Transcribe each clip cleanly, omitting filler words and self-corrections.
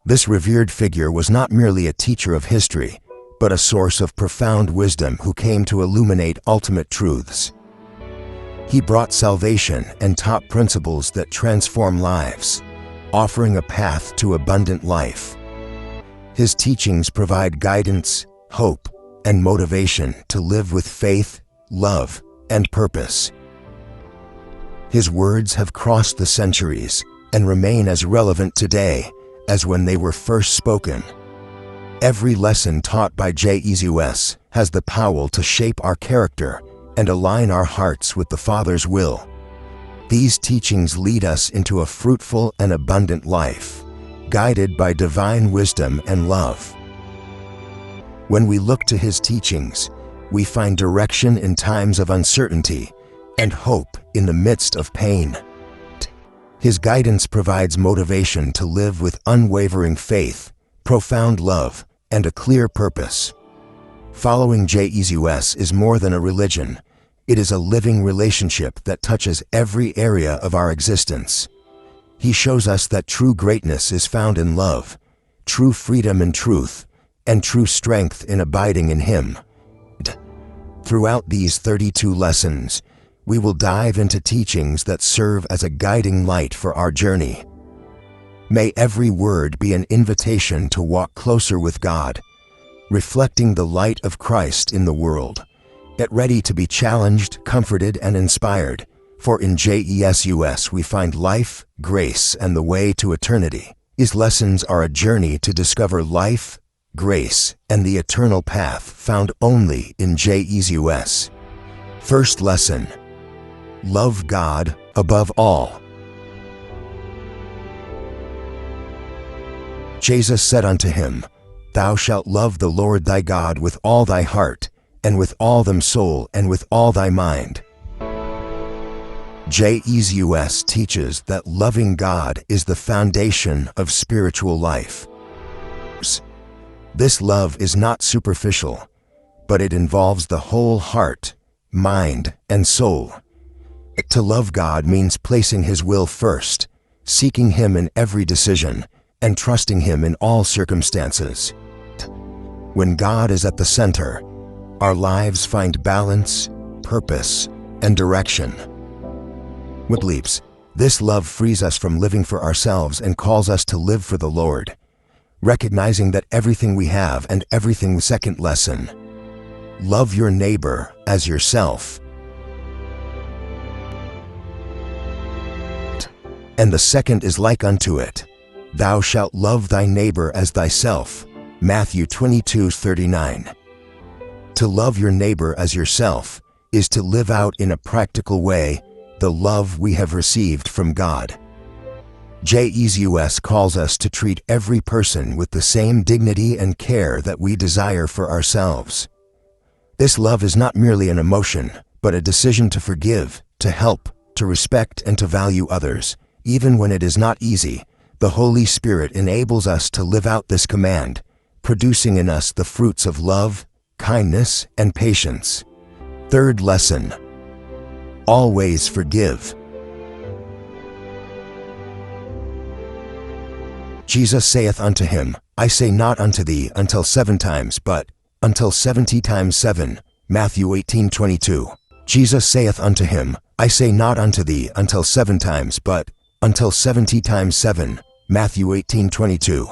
This revered figure was not merely a teacher of history, but a source of profound wisdom who came to illuminate ultimate truths. He brought salvation and taught principles that transform lives, offering a path to abundant life. His teachings provide guidance, hope, and motivation to live with faith, love, and purpose. His words have crossed the centuries and remain as relevant today as when they were first spoken. Every lesson taught by Jesus has the power to shape our character and align our hearts with the Father's will. These teachings lead us into a fruitful and abundant life, guided by divine wisdom and love. When we look to his teachings, we find direction in times of uncertainty and hope in the midst of pain. His guidance provides motivation to live with unwavering faith, profound love, and a clear purpose. Following Jesus is more than a religion. It is a living relationship that touches every area of our existence. He shows us that true greatness is found in love, true freedom in truth, and true strength in abiding in him. Throughout these 32 lessons, we will dive into teachings that serve as a guiding light for our journey. May every word be an invitation to walk closer with God, reflecting the light of Christ in the world. Get ready to be challenged, comforted, and inspired, for in Jesus we find life, grace, and the way to eternity. His lessons are a journey to discover life, grace, and the eternal path found only in Jesus. First lesson: love God above all. Jesus said unto him, Thou shalt love the Lord thy God with all thy heart, and with all thy soul, and with all thy mind. Jesus teaches that loving God is the foundation of spiritual life. This love is not superficial, but it involves the whole heart, mind, and soul. To love God means placing his will first, seeking him in every decision, and trusting him in all circumstances. When God is at the center, our lives find balance, purpose, and direction. With leaps, this love frees us from living for ourselves and calls us to live for the Lord, recognizing that everything we have and everything. Second lesson: love your neighbor as yourself. And the second is like unto it, Thou shalt love thy neighbor as thyself. Matthew 22:39. To love your neighbor as yourself is to live out in a practical way the love we have received from God. Jesus calls us to treat every person with the same dignity and care that we desire for ourselves. This love is not merely an emotion, but a decision to forgive, to help, to respect, and to value others. Even when it is not easy, the Holy Spirit enables us to live out this command, producing in us the fruits of love, kindness, and patience. Third lesson: always forgive. Jesus saith unto him, I say not unto thee until 7 times, but until 70 times 7. Matthew 18:22. Jesus saith unto him, I say not unto thee until 7 times, but until 70 times 7. Matthew 18:22.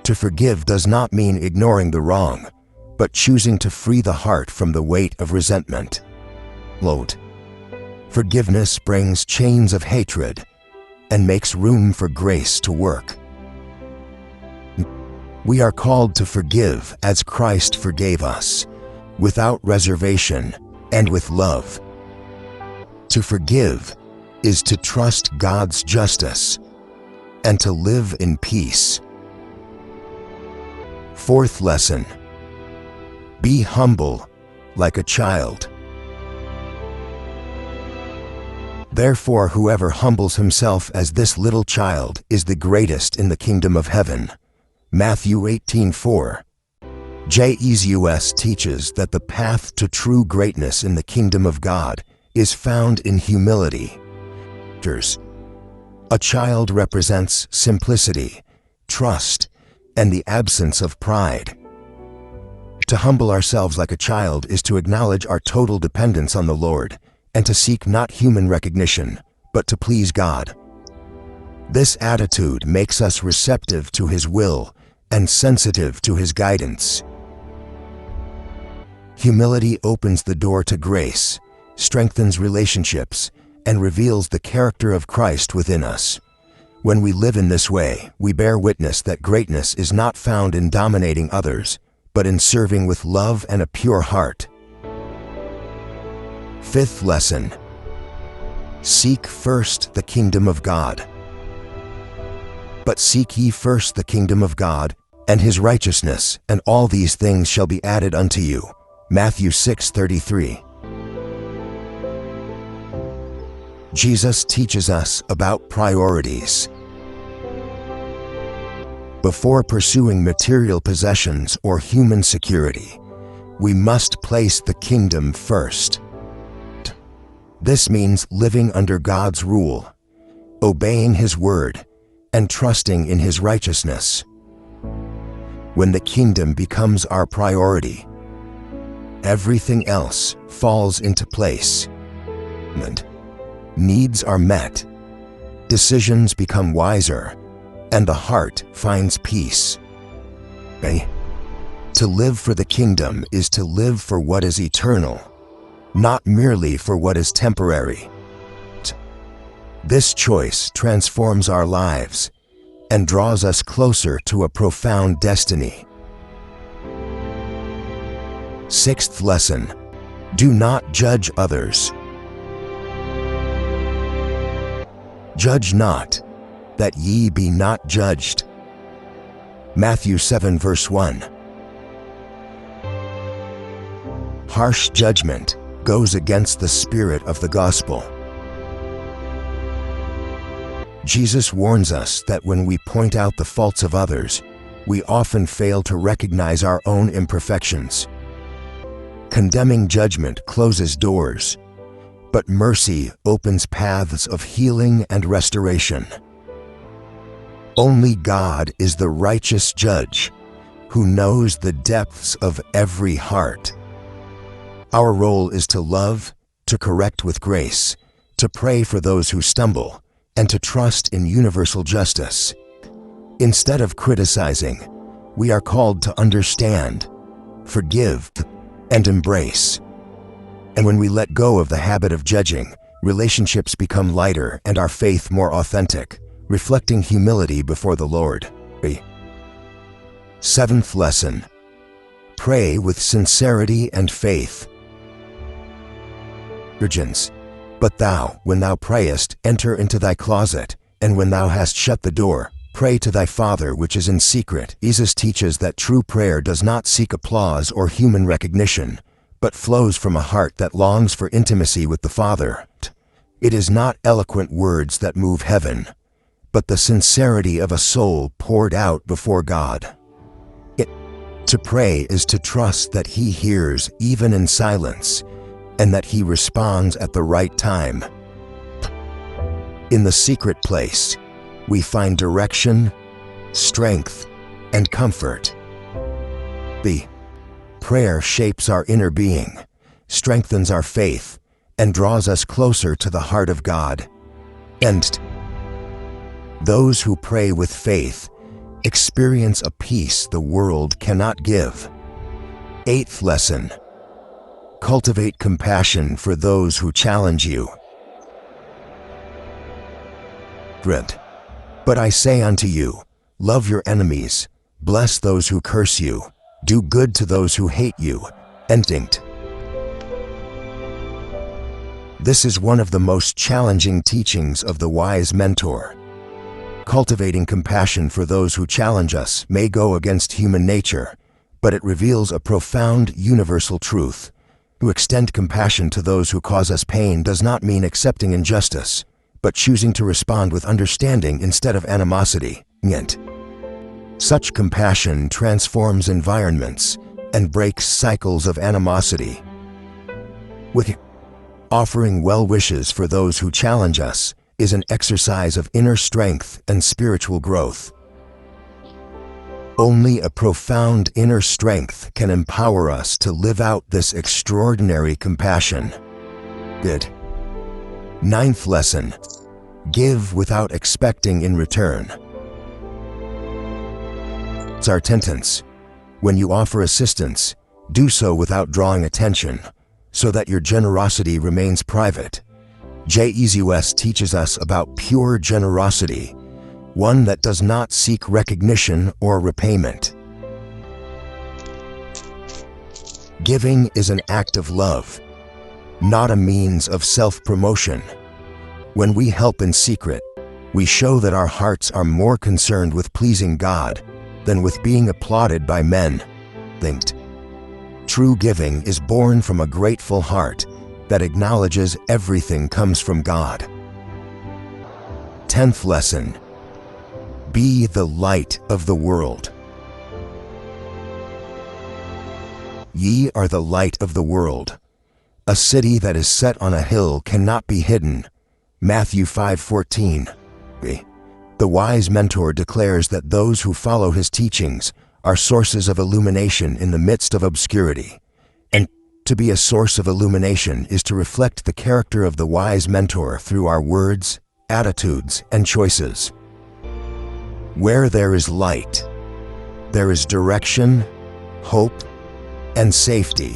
To forgive does not mean ignoring the wrong, but choosing to free the heart from the weight of resentment. Lord, forgiveness brings chains of hatred and makes room for grace to work. We are called to forgive as Christ forgave us, without reservation and with love. To forgive is to trust God's justice and to live in peace. Fourth lesson: be humble like a child. Therefore, whoever humbles himself as this little child is the greatest in the kingdom of heaven. Matthew 18:4. Jesus teaches that the path to true greatness in the kingdom of God is found in humility. A child represents simplicity, trust, and the absence of pride. To humble ourselves like a child is to acknowledge our total dependence on the Lord, and to seek not human recognition, but to please God. This attitude makes us receptive to His will and sensitive to His guidance. Humility opens the door to grace, strengthens relationships, and reveals the character of Christ within us. When we live in this way, we bear witness that greatness is not found in dominating others, but in serving with love and a pure heart. Fifth lesson: seek first the kingdom of God. But seek ye first the kingdom of God and His righteousness, and all these things shall be added unto you. Matthew 6:33. Jesus teaches us about priorities. Before pursuing material possessions or human security, we must place the kingdom first. This means living under God's rule, obeying His word, and trusting in His righteousness. When the kingdom becomes our priority, everything else falls into place. And needs are met, decisions become wiser, and the heart finds peace. To live for the kingdom is to live for what is eternal, not merely for what is temporary. This choice transforms our lives and draws us closer to a profound destiny. Sixth lesson: do not judge others. Judge not, that ye be not judged. Matthew 7 verse 1. Harsh judgment goes against the spirit of the gospel. Jesus warns us that when we point out the faults of others, we often fail to recognize our own imperfections. Condemning judgment closes doors, but mercy opens paths of healing and restoration. Only God is the righteous judge, who knows the depths of every heart. Our role is to love, to correct with grace, to pray for those who stumble, and to trust in universal justice. Instead of criticizing, we are called to understand, forgive, and embrace. And when we let go of the habit of judging, relationships become lighter and our faith more authentic, reflecting humility before the Lord. Seventh lesson: pray with sincerity and faith. Virgins, but thou, when thou prayest, enter into thy closet, and when thou hast shut the door, pray to thy Father which is in secret. Jesus teaches that true prayer does not seek applause or human recognition, but flows from a heart that longs for intimacy with the Father. It is not eloquent words that move heaven, but the sincerity of a soul poured out before God. To pray is to trust that He hears even in silence, and that He responds at the right time. In the secret place, we find direction, strength, and comfort. The prayer shapes our inner being, strengthens our faith, and draws us closer to the heart of God. And those who pray with faith experience a peace the world cannot give. Eighth lesson: cultivate compassion for those who challenge you. But I say unto you, love your enemies, bless those who curse you, do good to those who hate you, and this is one of the most challenging teachings of the wise mentor. Cultivating compassion for those who challenge us may go against human nature, but it reveals a profound universal truth. To extend compassion to those who cause us pain does not mean accepting injustice, but choosing to respond with understanding instead of animosity. Such compassion transforms environments and breaks cycles of animosity. With offering well wishes for those who challenge us is an exercise of inner strength and spiritual growth. Only a profound inner strength can empower us to live out this extraordinary compassion. Good. Ninth lesson: give without expecting in return. Sartentance: when you offer assistance, do so without drawing attention, so that your generosity remains private. Jesus teaches us about pure generosity, one that does not seek recognition or repayment. Giving is an act of love, not a means of self-promotion. When we help in secret, we show that our hearts are more concerned with pleasing God than with being applauded by men. Linked. True giving is born from a grateful heart that acknowledges everything comes from God. 10th lesson: be the light of the world. Ye are the light of the world. A city that is set on a hill cannot be hidden. Matthew 5:14. The wise mentor declares that those who follow his teachings are sources of illumination in the midst of obscurity. And to be a source of illumination is to reflect the character of the wise mentor through our words, attitudes, and choices. Where there is light, there is direction, hope, and safety.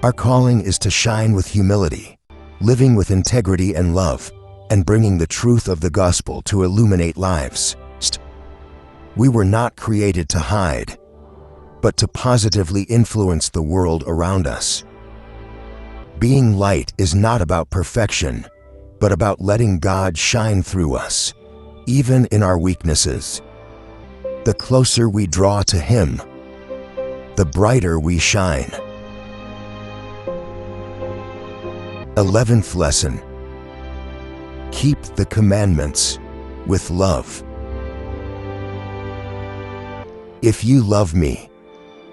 Our calling is to shine with humility, living with integrity and love, and bringing the truth of the gospel to illuminate lives. We were not created to hide, but to positively influence the world around us. Being light is not about perfection, but about letting God shine through us, even in our weaknesses. The closer we draw to Him, the brighter we shine. 11th lesson: keep the commandments with love. If you love me,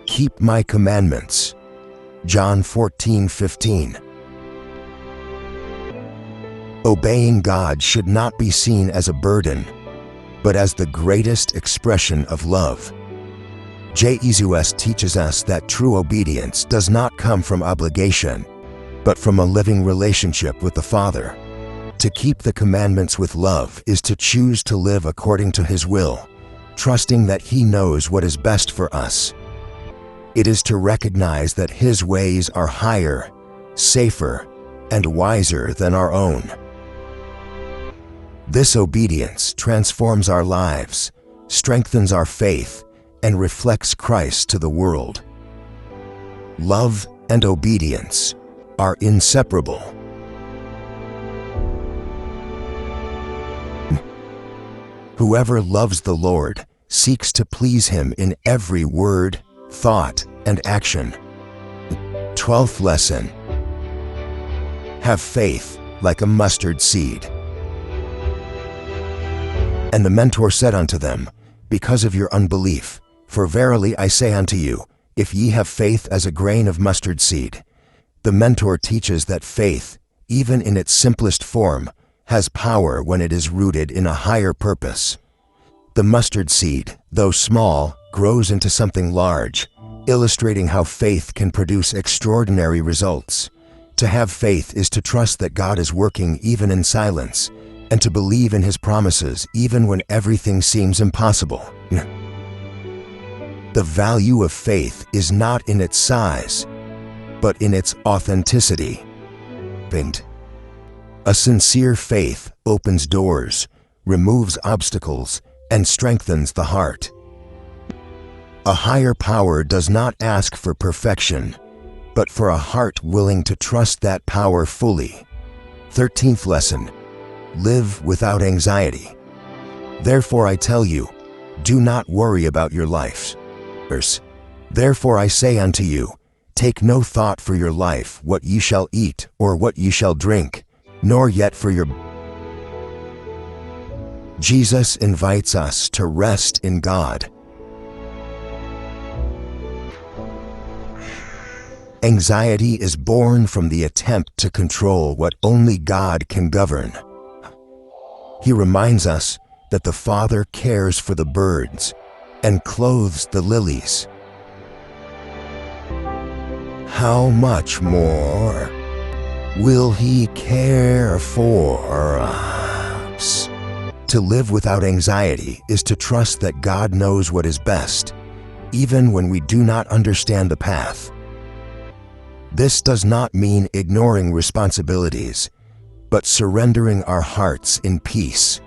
keep my commandments. John 14:15. Obeying God should not be seen as a burden, but as the greatest expression of love. Jesus teaches us that true obedience does not come from obligation, but from a living relationship with the Father. To keep the commandments with love is to choose to live according to His will, trusting that He knows what is best for us. It is to recognize that His ways are higher, safer, and wiser than our own. This obedience transforms our lives, strengthens our faith, and reflects Christ to the world. Love and obedience are inseparable. Whoever loves the Lord seeks to please Him in every word, thought, and action. 12th lesson: have faith like a mustard seed. And the mentor said unto them, because of your unbelief, for verily I say unto you, if ye have faith as a grain of mustard seed. The mentor teaches that faith, even in its simplest form, has power when it is rooted in a higher purpose. The mustard seed, though small, grows into something large, illustrating how faith can produce extraordinary results. To have faith is to trust that God is working even in silence, and to believe in His promises even when everything seems impossible. The value of faith is not in its size, but in its authenticity. A sincere faith opens doors, removes obstacles, and strengthens the heart. A higher power does not ask for perfection, but for a heart willing to trust that power fully. 13th lesson: live without anxiety. Therefore I tell you, do not worry about your life. Therefore I say unto you, take no thought for your life, what ye shall eat, or what ye shall drink, nor yet for your... Jesus invites us to rest in God. Anxiety is born from the attempt to control what only God can govern. He reminds us that the Father cares for the birds, and clothes the lilies, how much more will He care for us? To live without anxiety is to trust that God knows what is best, even when we do not understand the path. This does not mean ignoring responsibilities, but surrendering our hearts in peace.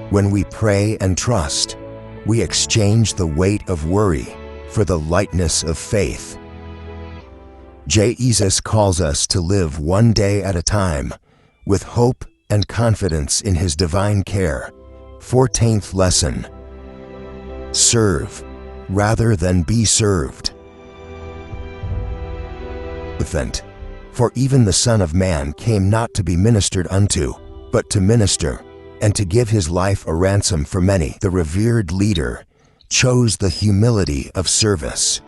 When we pray and trust, we exchange the weight of worry for the lightness of faith. Jesus calls us to live one day at a time with hope and confidence in His divine care. 14th lesson. Serve rather than be served. For even the Son of Man came not to be ministered unto, but to minister, and to give His life a ransom for many. The revered leader chose the humility of service.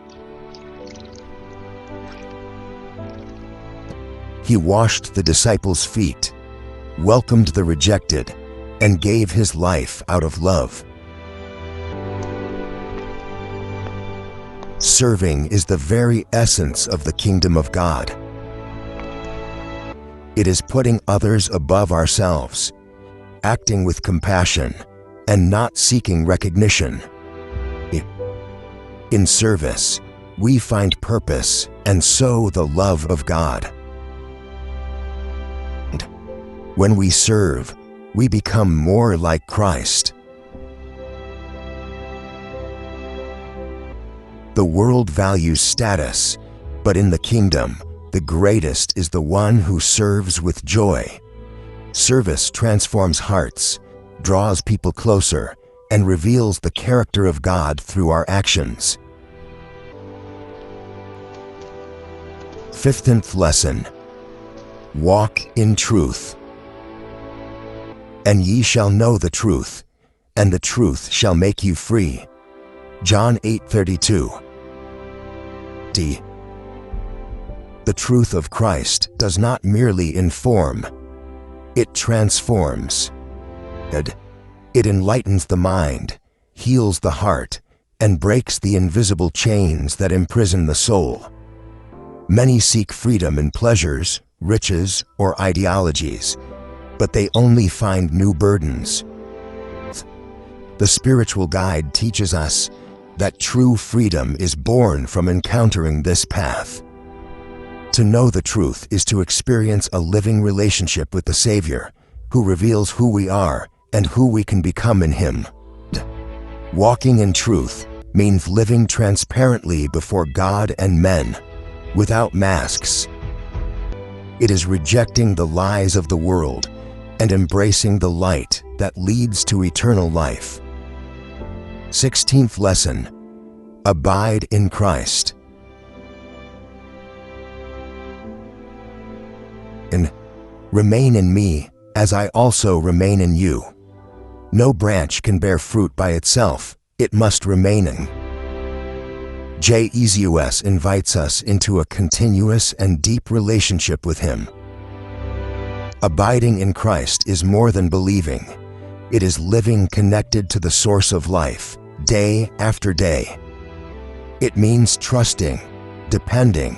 He washed the disciples' feet, welcomed the rejected, and gave His life out of love. Serving is the very essence of the kingdom of God. It is putting others above ourselves, acting with compassion, and not seeking recognition. In service, we find purpose and sow the love of God. When we serve, we become more like Christ. The world values status, but in the kingdom, the greatest is the one who serves with joy. Service transforms hearts, draws people closer, and reveals the character of God through our actions. 15th lesson. Walk in truth. And ye shall know the truth, and the truth shall make you free. John 8:32. The truth of Christ does not merely inform, it transforms. It enlightens the mind, heals the heart, and breaks the invisible chains that imprison the soul. Many seek freedom in pleasures, riches, or ideologies, but they only find new burdens. The spiritual guide teaches us that true freedom is born from encountering this path. To know the truth is to experience a living relationship with the Savior, who reveals who we are and who we can become in Him. Walking in truth means living transparently before God and men, without masks. It is rejecting the lies of the world and embracing the light that leads to eternal life. 16th lesson. Abide in Christ. And remain in me, as I also remain in you. No branch can bear fruit by itself, it must remain in. Jesus invites us into a continuous and deep relationship with Him. Abiding in Christ is more than believing. It is living connected to the source of life, day after day. It means trusting, depending,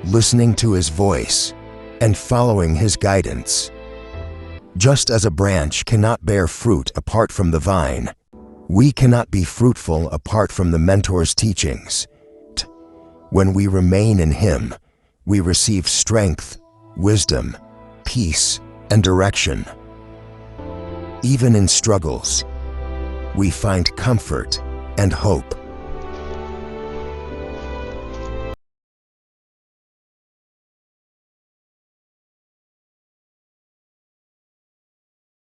listening to His voice, and following His guidance. Just as a branch cannot bear fruit apart from the vine, we cannot be fruitful apart from the mentor's teachings. When we remain in Him, we receive strength, wisdom, peace, and direction. Even in struggles, we find comfort and hope.